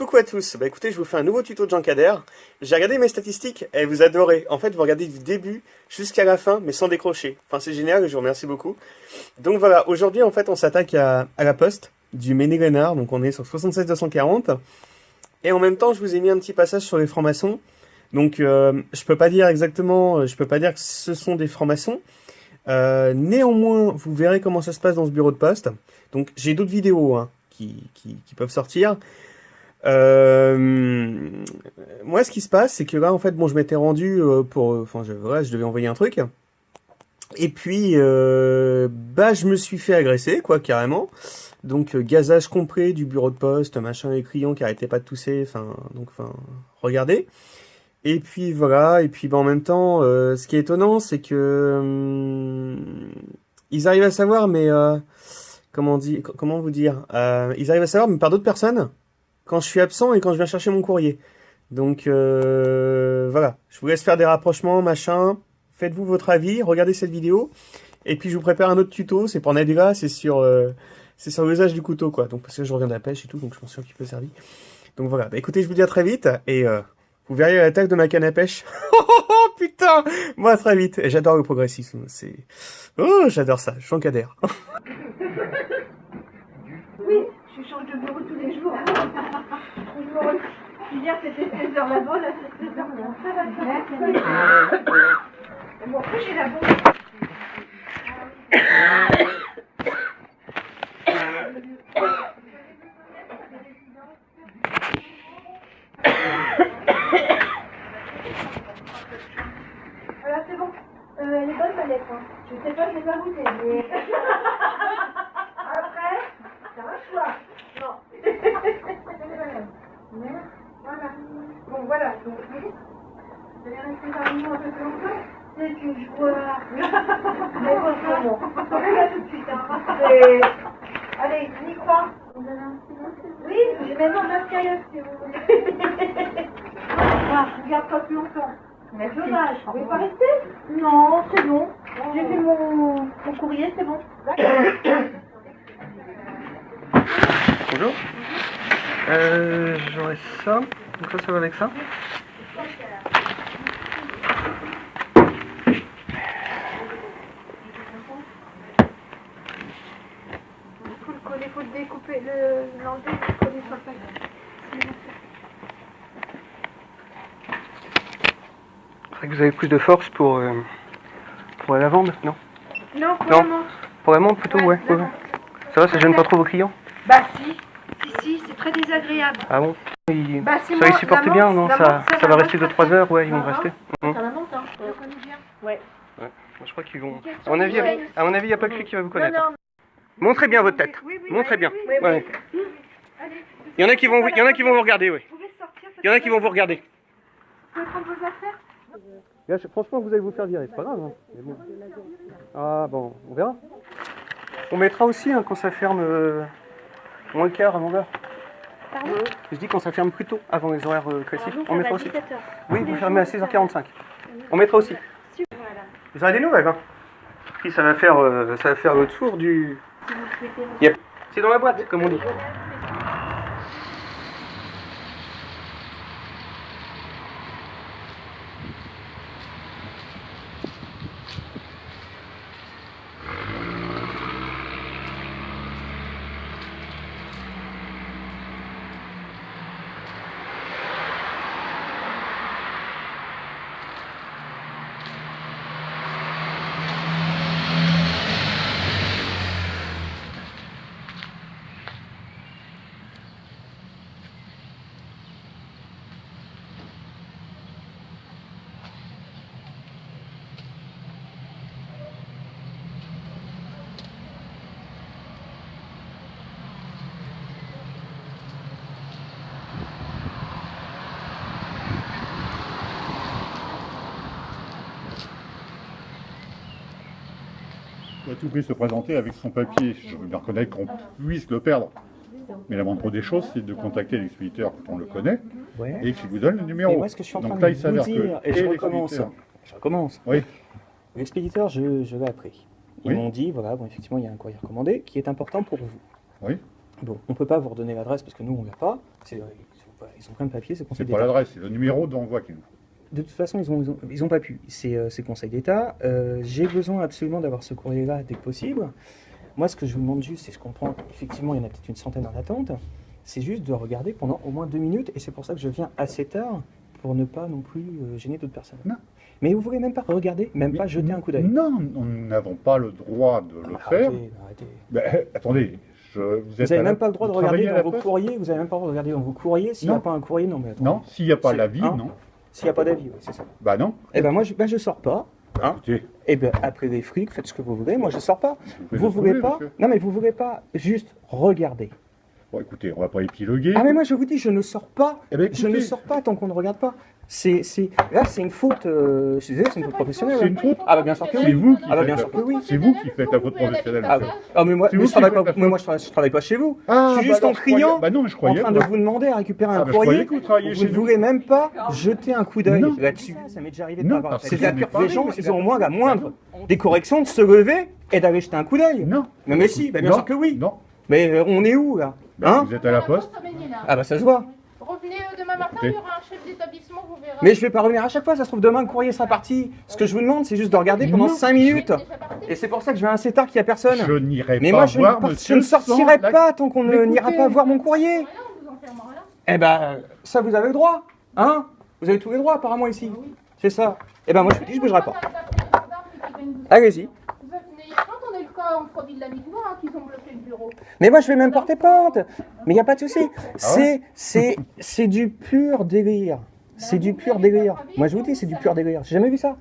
Coucou à tous, bah écoutez, je vous fais un nouveau tuto de Jean Kader. J'ai regardé mes statistiques et vous adorez. En fait, vous regardez du début jusqu'à la fin, mais sans décrocher. Enfin, c'est génial et je vous remercie beaucoup. Donc voilà, aujourd'hui, en fait, on s'attaque à la poste du Méné-Renard. Donc on est sur 76 240. Et en même temps, je vous ai mis un petit passage sur les francs-maçons. Donc je peux pas dire exactement, je peux pas dire que ce sont des francs-maçons. Néanmoins, vous verrez comment ça se passe dans ce bureau de poste. Donc j'ai d'autres vidéos qui peuvent sortir. Moi, ce qui se passe, c'est que là, en fait, bon, je m'étais rendu enfin, je devais envoyer un truc. Et puis, bah, je me suis fait agresser, quoi, carrément. Donc, gazage complet du bureau de poste, machin, les clients qui arrêtaient pas de tousser. Enfin, regardez. Et puis voilà. Et puis, bah, en même temps, ce qui est étonnant, c'est que ils arrivent à savoir, mais comment vous dire, ils arrivent à savoir, mais par d'autres personnes, quand je suis absent et quand je viens chercher mon courrier. Donc voilà, je vous laisse faire des rapprochements, machin. Faites-vous votre avis, regardez cette vidéo. Et puis je vous prépare un autre tuto, c'est pour Nadira, c'est sur l'usage du couteau, quoi. Donc parce que je reviens de la pêche et tout, donc je m'en suis un petit peu servi. Donc voilà, bah, écoutez, je vous dis à très vite, et vous verrez l'attaque de ma canne à pêche. Oh putain, moi à très vite. Et j'adore le progressisme, oh, j'adore ça, Jean Kader. Oui, je change de bureau tous les jours. Hier c'était 16h là-bas, là c'est 16h là. Ça va, ça va. Bon, après j'ai la bombe. Voilà, c'est bon. Elle est bonne ma lettre. Hein. Je sais pas, je l'ai pas goûté. Mais... Après, c'est un choix. Non. Voilà. Bon, voilà. Donc, vous allez rester parmi nous un peu plus longtemps. C'est une joie. Mais bon, c'est bon. On est là tout de suite. Hein. Allez, on y croit. Oui, j'ai même un mascailleur si vous voulez. Je ne garde pas plus longtemps. C'est dommage. Vous pouvez pas rester? Non, c'est bon. J'ai fait mon courrier, c'est bon. Bonjour. J'aurais ça. Donc ça va avec ça. Faut le coller, faut le découper, l'enlever, le coller sur le papier. C'est vrai que vous avez plus de force pour la lavande, non? Non, pour Non. la menthe. Pour la menthe plutôt, ouais. Ça va, ça gêne pas trop vos clients? Bah si, c'est très désagréable. Ah bon? Bah, Ça ils supportent bien, non? Ça va rester 2-3 heures, ouais, ils vont rester. Ça la monte, hein. Je le connais bien. Ouais. Moi, je crois qu'ils vont... À mon avis, il n'y a pas que lui qui va vous connaître. Non. Montrez bien votre tête. Oui, Montrez bien. Oui. Ouais. Allez. Il y en a qui vont vous regarder, oui. Vous pouvez sortir. Il y en a qui vont vous regarder. Vous pouvez prendre vos affaires. Là, franchement, vous allez vous faire virer, c'est pas grave. Hein. Bon. Ah bon, on verra. On mettra aussi quand ça ferme moins le quart avant l'heure. Pardon? Je dis quand ça ferme plus tôt, avant les horaires classiques. Donc, On mettra aussi. 17h. Oui, vous fermez à 6h45. On mettra aussi. Voilà. Vous aurez des nouvelles, hein. Puis ça va faire le tour du... Si vous souhaitez. Yep. C'est dans la boîte, comme on dit. À tout prix se présenter avec son papier. Je veux bien reconnaître qu'on puisse le perdre. Mais la moindre des choses, c'est de contacter l'expéditeur quand on le connaît et qu'il vous donne le numéro. Et moi, ce que je suis en train Donc là, de il s'avère vous dire, que et je recommence. Oui. L'expéditeur, je l'ai appris. Ils m'ont dit, voilà, bon, effectivement, il y a un courrier recommandé qui est important pour vous. Oui. Bon, on ne peut pas vous redonner l'adresse parce que nous, on ne l'a pas. voilà, ils ont plein de papiers, c'est C'est Conseil pas d'État. l'adresse, c'est le numéro d'envoi qu'il nous faut. De toute façon, ils ont pas pu. C'est Conseil d'État. J'ai besoin absolument d'avoir ce courrier-là dès que possible. Moi, ce que je vous demande juste, et je comprends, effectivement, il y en a peut-être une centaine en attente, c'est juste de regarder pendant au moins 2 minutes, et c'est pour ça que je viens assez tard, pour ne pas non plus gêner d'autres personnes. Non. Mais vous voulez même pas regarder, même pas jeter un coup d'œil. Non, nous n'avons pas le droit de le faire. Arrêtez. Ben, attendez, vous êtes Vous n'avez à même pas le droit de regarder travaillez à dans la vos poste courriers, vous n'avez même pas le droit de regarder dans vos courriers s'il n'y a Non. pas un courrier, non mais attendez. Non, s'il n'y a pas C'est- l'avis, hein non. S'il n'y a pas d'avis, oui, c'est ça. Bah non. Eh ben moi, je sors pas. Hein Écoutez, Eh ben après les frics, faites ce que vous voulez, moi je sors pas. pouvez Vous le voulez trouver, pas monsieur. Non mais vous voulez pas juste regarder. Bon, écoutez, on va pas épiloguer. Ah mais moi je vous dis, je ne sors pas. Eh ben, Je ne écoutez. sors pas tant qu'on ne regarde pas. Là c'est une faute, je suis désolé, c'est une faute professionnelle. C'est une faute. Ah bah bien sûr que C'est oui. vous qui Ah bah bien faites sûr que oui. C'est vous qui faites la faute professionnelle. Ah, monsieur. ah, mais moi, C'est mais vous je travaille qui pas, faites la mais moi je travaille pas chez vous. Ah, je suis juste bah en alors, je croyais- criant, Bah non, mais je en croyais. train de moi. vous demander à récupérer un Ah, bah, je croyais courrier. que vous travailliez Vous chez ne nous. voulez même pas jeter un coup d'œil Non. là-dessus. Ça m'est déjà arrivé de Non, pas avoir. parce que C'est de la j'en ai pure. parlé, Les gens, mais ils ont au moins la moindre des corrections de se lever et d'aller jeter un coup d'œil. Non. Non mais si, bah bien Non. sûr que oui. Non. Mais on est où là Bah, Hein vous êtes à la poste. Ah bah ça se voit. Revenez demain matin, Écoutez. il y aura un chef d'établissement, vous verrez. Mais je vais pas revenir à chaque fois, ça se trouve demain le courrier sera parti. Ce que je vous demande, c'est juste de regarder pendant Non. 5 minutes. Et c'est pour ça que je vais assez tard qu'il n'y a personne. Je n'irai Mais pas moi je voir ne monsieur sortirai sans la- pas tant qu'on Mais n'ira écoutez. pas voir mon courrier. Rien, on vous enferme rien. Eh ben, ça vous avez le droit. Hein Vous avez tous les droits apparemment ici. C'est ça. Eh ben moi je vous dis, je bougerai pas. Allez-y. Quand on est le cas en Freville la Mine, hein, qu'ils ont bloqué le bureau. Mais moi je vais même porter plainte. Mais il n'y a pas de souci. C'est du pur délire. C'est du pur délire. Moi je vous dis, c'est du pur délire. J'ai jamais vu ça.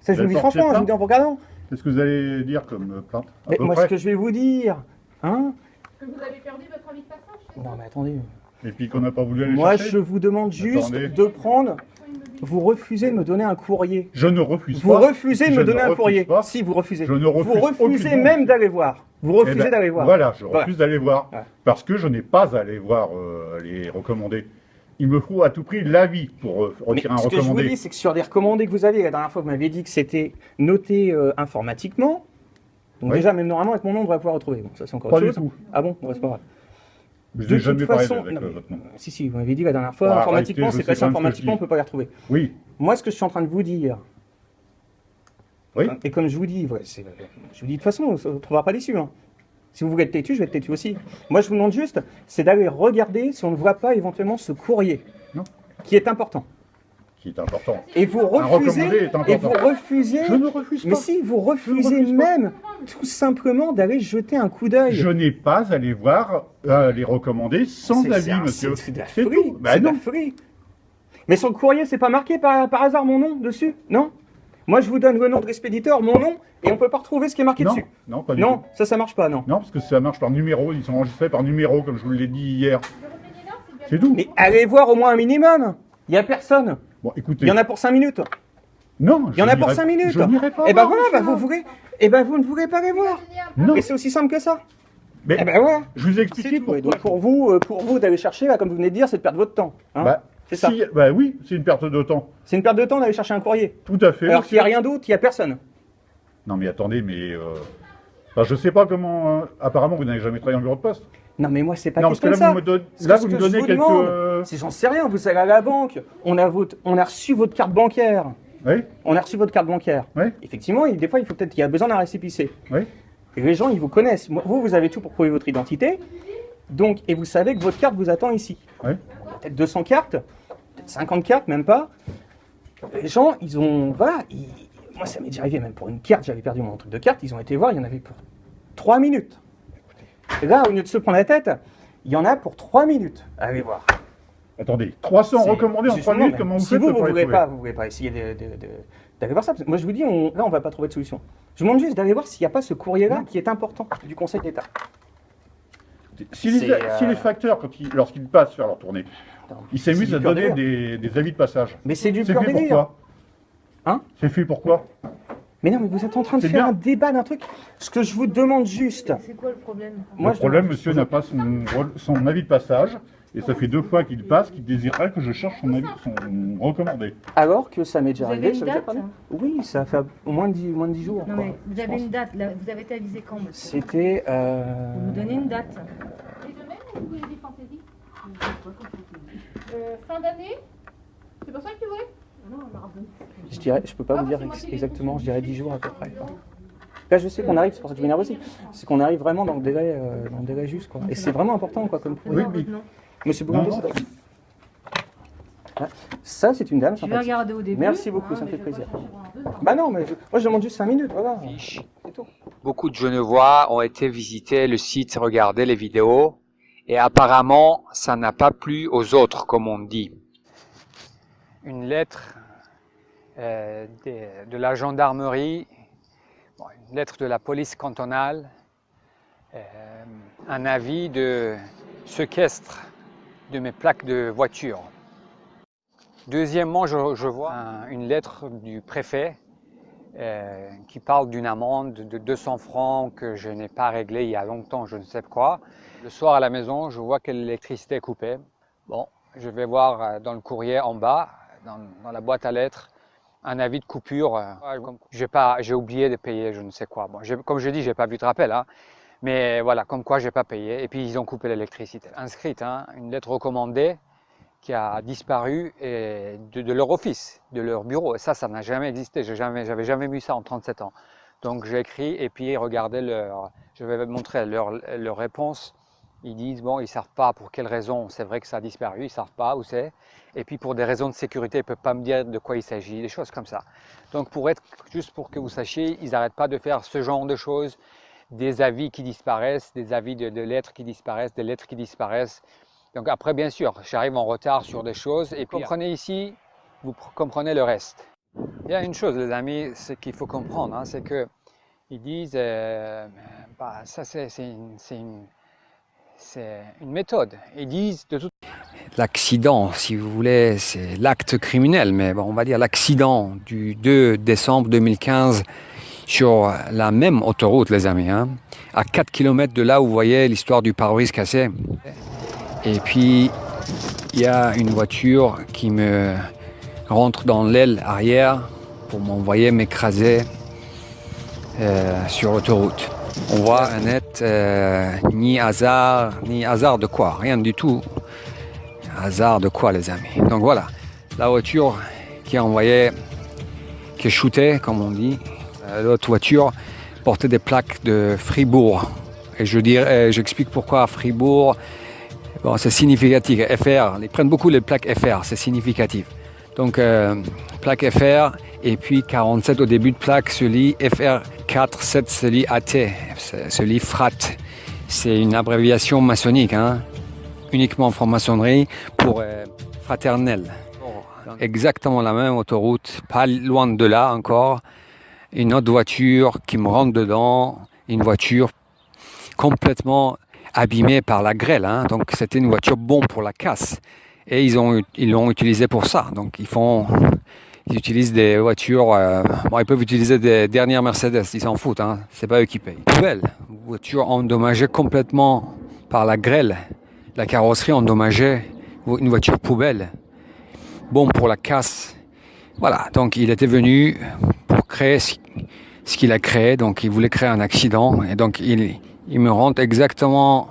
Ça je vous Vous dis allez porter franchement, je vous dis en vous regardant. Qu'est-ce que vous allez dire comme plainte à Mais peu moi près ce que je vais vous dire, hein Que vous avez perdu votre avis de passage. c'est Non ça mais attendez. Et puis qu'on n'a pas voulu aller Moi chercher je vous demande juste Attendez. de prendre. Vous refusez de me donner un courrier. Je ne refuse Vous pas. refusez de Je me ne donner un refuse courrier. pas. Si vous refusez. Je ne refuse Vous refusez aucunement. même d'aller voir. Vous Eh refusez ben, d'aller voir. Voilà, je Voilà. refuse d'aller voir. Ouais. Parce que je n'ai pas à aller voir les recommandés. Il me faut à tout prix l'avis pour Mais retirer un ce que je vous recommandé. dis, c'est que sur les recommandés que vous avez, la dernière fois, vous m'aviez dit que c'était noté informatiquement. Donc Oui. déjà, même normalement, avec mon nom, on devrait pouvoir retrouver. Bon, ça c'est encore Pas autre du chose. tout. Ah bon, bon, c'est pas grave. Je De n'ai jamais toute parlé façon, avec non, mais- votre nom. Si, si, vous m'avez dit la dernière fois, Ah, informatiquement, arrêtez, je c'est sais passé quand même ce que informatiquement, je on peut pas les retrouver. Oui, Moi, ce que je suis en train de vous dire, oui. et comme je vous dis, je vous dis de toute façon, on ne trouvera pas déçu. Hein. Si vous voulez être têtu, je vais être têtu aussi. Moi, je vous demande juste, c'est d'aller regarder si on ne voit pas éventuellement ce courrier, Non. qui est important. Qui est important. Et vous recommandé refusez, est important. et vous refusez, Je ne refuse mais pas. si vous refusez refuse pas. même tout simplement d'aller jeter un coup d'œil. Je n'ai pas à aller voir les recommandés sans C'est- avis, monsieur. C'est de la C'est folie. tout. Bah C'est de la non. folie. Mais sur le courrier, c'est pas marqué par hasard mon nom dessus, non? Moi, je vous donne le nom de l'expéditeur, mon nom, et on peut pas retrouver ce qui est marqué Non, dessus. non, pas du Non, tout. ça marche pas, non. Non, parce que ça marche par numéro. Ils sont enregistrés par numéro, comme je vous l'ai dit hier. C'est tout. Mais allez voir au moins un minimum. Il y a personne. Bon, écoutez. Il y en a pour 5 minutes. Non, Il y en a pour 5 minutes. Je n'irai pas. Et ben voir, voilà, bah, monsieur. vous voulez, et ben vous ne voulez pas les voir. Non, Et c'est aussi simple que ça. mais Et ben voilà. je vous ai C'est expliqué tout. Et pourquoi. donc pour vous d'aller chercher, là, comme vous venez de dire, c'est de perdre votre temps. Hein. Bah, C'est ça. bah oui, c'est une perte de temps. C'est une perte de temps d'aller chercher un courrier. Tout à fait. Alors qu'il n'y a monsieur. rien d'autre, il n'y a personne. Non, mais attendez, mais. Enfin, je sais pas comment. Apparemment, vous n'avez jamais travaillé en bureau de poste. Non mais moi c'est pas Non, parce que question là, de ça. vous me, Ce là, que- vous ce me que je donnez vous quelques. demande, Si j'en sais rien, vous allez à la banque, on a reçu votre carte bancaire. Oui, On a reçu votre carte bancaire. oui, Effectivement, des fois, il y a besoin d'un récépissé. oui. Et les gens, ils vous connaissent. Vous avez tout pour prouver votre identité. Donc, et vous savez que votre carte vous attend ici. Oui. Il y a peut-être 200 cartes, peut-être 50 cartes, même pas. Les gens, ils ont. Voilà. Moi, ça m'est déjà arrivé, même pour une carte, j'avais perdu mon truc de carte, ils ont été voir, il y en avait pour 3 minutes. Et là, au lieu de se prendre la tête, il y en a pour 3 minutes. Allez voir. Attendez, 300 C'est- recommandés en 3 justement, minutes, mais comment vous si faites vous, pour les voulez trouver pas, vous voulez pas essayer d'aller voir ça. Parce que moi, je vous dis, là, on va pas trouver de solution. Je vous demande juste d'aller voir s'il n'y a pas ce courrier-là qui est important du Conseil d'État. Si les, c'est, si les facteurs, lorsqu'ils passent faire leur tournée, ils C'est s'amusent du à pur donner délire. des avis de passage. Mais c'est du C'est pur fait délire. pourquoi Hein C'est fait pourquoi Mais non, mais vous êtes en train de C'est faire bien. un débat d'un truc. Ce que je vous demande juste. C'est quoi le problème? Moi, Le je problème, demande- monsieur n'a pas son avis de passage, et ça fait 2 fois qu'il passe, qu'il désirerait que je cherche son recommandé. Alors que ça m'est déjà Vous arrivé. avez une ça vous a date parlé Oui, ça fait au moins de 10 jours. Non quoi, mais vous je avez pense. une date, là, vous avez été avisé quand, monsieur? C'était. Vous nous donnez une date. Les deux mêmes ou les fantaisies Fin d'année? C'est pour ça que tu voulais? Non, Je dirais, je peux pas vous dire exactement, je dirais 10 jours à peu près. Là, je sais qu'on arrive, c'est pour ça que je m'énerve aussi, c'est qu'on arrive vraiment dans le délai juste, quoi. Et c'est vraiment important, quoi, comme Oui, oui. Monsieur Bougander, c'est vrai. Ça, c'est une dame Tu vas sympathique. regarder au début. Merci beaucoup, ça me fait plaisir. Bah non, mais moi je demande juste 5 minutes, voilà. C'est tout. Beaucoup de Genevois ont été visiter le site, regarder les vidéos, et apparemment, ça n'a pas plu aux autres, comme on dit. Une lettre de la gendarmerie, une lettre de la police cantonale, un avis de séquestre de mes plaques de voiture. Deuxièmement, je vois une lettre du préfet qui parle d'une amende de 200 francs que je n'ai pas réglée il y a longtemps, je ne sais quoi. Le soir à la maison, je vois que l'électricité est coupée. Bon, je vais voir dans le courrier en bas, dans la boîte à lettres, un avis de coupure. J'ai oublié de payer, je ne sais quoi. Bon, comme je dis, j'ai pas vu de rappel, hein, mais voilà, comme quoi j'ai pas payé. Et puis ils ont coupé l'électricité. Inscrite, hein, une lettre recommandée qui a disparu de leur office, de leur bureau. Et ça n'a jamais existé. J'avais jamais vu ça en 37 ans. Donc j'ai écrit et puis regardez je vais montrer leur réponse. Ils disent bon, ils savent pas pour quelle raison. C'est vrai que ça a disparu, ils savent pas où c'est. Et puis pour des raisons de sécurité, ils peuvent pas me dire de quoi il s'agit, des choses comme ça. Donc juste pour que vous sachiez, ils n'arrêtent pas de faire ce genre de choses, des avis qui disparaissent, des avis de lettres qui disparaissent, des lettres qui disparaissent. Donc après, bien sûr, j'arrive en retard sur des choses et puis comprenez ici, vous comprenez le reste. Il y a une chose, les amis, ce qu'il faut comprendre, hein, c'est que ils disent, ça c'est une méthode. Ils disent de toute l'accident, si vous voulez, c'est l'acte criminel, mais bon, on va dire l'accident du 2 décembre 2015 sur la même autoroute, les amis, hein, à 4 km de là où vous voyez l'histoire du pare-brise cassé. Et puis, il y a une voiture qui me rentre dans l'aile arrière pour m'envoyer m'écraser sur l'autoroute. On voit un net, ni hasard de quoi, rien du tout. Hasard de quoi, les amis. Donc voilà, la voiture qui a envoyé, qui est shootée, comme on dit. L'autre voiture portait des plaques de Fribourg. Et j'explique pourquoi Fribourg. Bon, c'est significatif, FR, ils prennent beaucoup les plaques FR, c'est significatif. Donc, plaque FR, et puis 47 au début de plaque, se lit FR4, 7 se lit AT, se lit FRAT. C'est une abréviation maçonnique, hein, uniquement en franc-maçonnerie pour fraternel. Exactement la même autoroute, pas loin de là encore. Une autre voiture qui me rentre dedans, une voiture complètement abîmée par la grêle, hein. Donc c'était une voiture bonne pour la casse et ils l'ont utilisée pour ça. Donc ils utilisent des voitures, ils peuvent utiliser des dernières Mercedes, ils s'en foutent, hein. C'est pas eux qui payent. Poubelle, voiture endommagée complètement par la grêle, la carrosserie endommagée, une voiture poubelle, bon pour la casse. Voilà, donc il était venu pour créer ce qu'il a créé, donc il voulait créer un accident et donc il me rentre exactement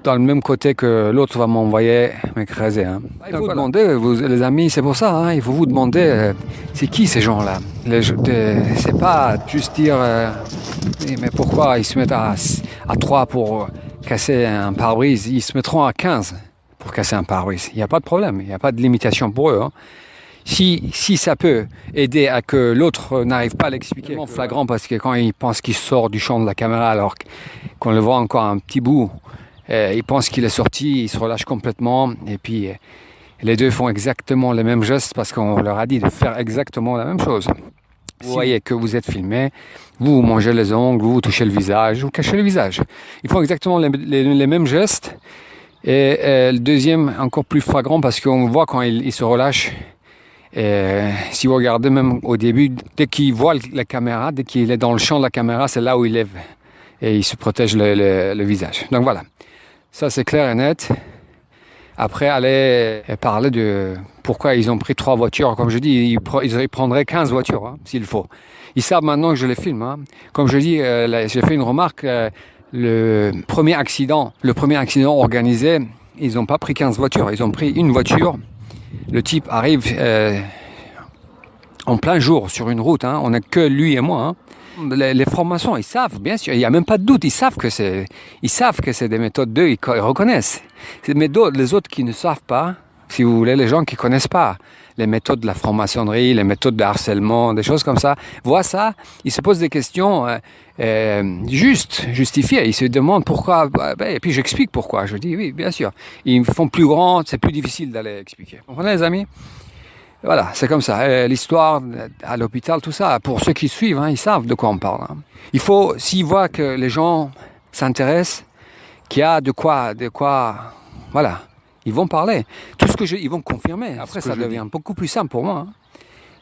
dans le même côté que l'autre va m'envoyer m'écraser. Hein. Il faut demander, les amis, c'est pour ça, hein, il faut vous demander, c'est qui ces gens-là? C'est pas juste dire, mais pourquoi ils se mettent à 3 pour casser un pare-brise? Ils se mettront à 15 pour casser un pare-brise. Il n'y a pas de problème, il n'y a pas de limitation pour eux. Hein. Si ça peut aider à que l'autre n'arrive pas à l'expliquer, c'est flagrant parce que quand il pense qu'il sort du champ de la caméra alors qu'on le voit encore un petit bout, il pense qu'il est sorti, il se relâche complètement et puis les deux font exactement les mêmes gestes parce qu'on leur a dit de faire exactement la même chose. Vous voyez que vous êtes filmé, vous mangez les ongles, vous touchez le visage, vous cachez le visage. Ils font exactement les mêmes gestes et le deuxième encore plus flagrant parce qu'on voit quand il se relâche. Et si vous regardez même au début, dès qu'il voit la caméra, dès qu'il est dans le champ de la caméra, c'est là où il lève et il se protège le visage. Donc voilà, ça c'est clair et net. Après, aller parler de pourquoi ils ont pris 3 voitures. Comme je dis, ils prendraient 15 voitures, hein, s'il faut. Ils savent maintenant que je les filme. Hein. Comme je dis, j'ai fait une remarque. Le premier accident organisé ils n'ont pas pris 15 voitures, ils ont pris une voiture. Le type arrive en plein jour sur une route, hein. On n'a que lui et moi. Hein. Les formations, ils savent, bien sûr, il n'y a même pas de doute, ils savent que c'est des méthodes d'eux, ils reconnaissent. Mais les autres qui ne savent pas, si vous voulez, les gens qui ne connaissent pas les méthodes de la franc-maçonnerie, les méthodes de harcèlement, des choses comme ça, voient ça, ils se posent des questions justifiées, ils se demandent pourquoi, et puis j'explique pourquoi, je dis oui, bien sûr. Ils font plus grand, c'est plus difficile d'aller expliquer. Vous comprenez les amis ? Voilà, c'est comme ça. L'histoire à l'hôpital, tout ça, pour ceux qui suivent, hein, ils savent de quoi on parle. Hein. Il faut, s'ils voient que les gens s'intéressent, qu'il y a de quoi, voilà, ils vont parler. Tout ce que ils vont confirmer. Après, ça devient beaucoup plus simple pour moi. Hein.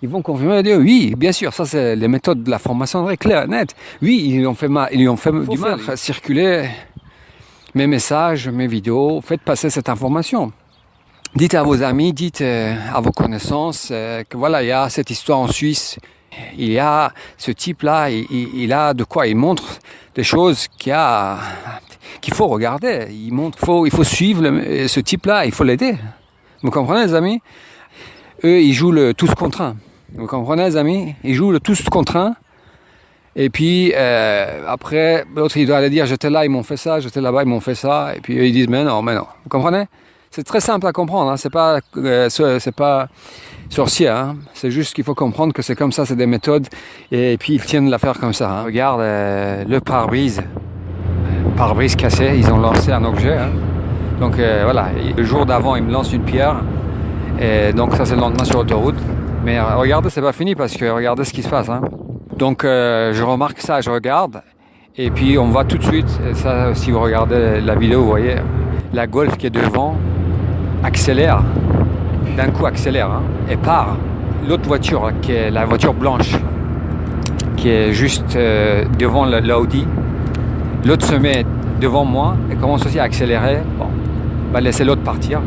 Ils vont confirmer et dire oui, bien sûr, ça c'est les méthodes de la franc-maçonnerie claires, nettes. Oui, ils lui ont fait du mal. Faire circuler mes messages, mes vidéos, faites passer cette information. Dites à vos amis, dites à vos connaissances que voilà, il y a cette histoire en Suisse, il y a ce type-là, il a de quoi, il montre des choses qu'il faut regarder, il faut suivre ce type-là, il faut l'aider. Vous comprenez les amis ? Eux, ils jouent le tous contre un. Vous comprenez les amis ? Ils jouent le tous contre un. Et puis après, l'autre il doit aller dire j'étais là, ils m'ont fait ça, j'étais là-bas, ils m'ont fait ça. Et puis eux, ils disent mais non. Vous comprenez ? C'est très simple à comprendre, hein. C'est pas sorcier, hein. C'est juste qu'il faut comprendre que c'est comme ça, c'est des méthodes, et puis ils tiennent l'affaire comme ça. Hein. Regarde le pare-brise cassé, ils ont lancé un objet. Hein. Donc voilà, le jour d'avant, ils me lancent une pierre, et donc ça c'est le lendemain sur l'autoroute. Mais regardez, c'est pas fini parce que regardez ce qui se passe. Hein. Donc je remarque ça, je regarde, et puis on voit tout de suite, et ça si vous regardez la vidéo, vous voyez, la Golf qui est devant accélère, d'un coup accélère, hein, et part. L'autre voiture, qui est la voiture blanche, qui est juste devant l'Audi, l'autre se met devant moi et commence aussi à accélérer. Bon, va laisser l'autre partir.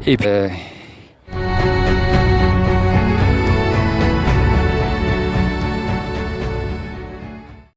Et puis,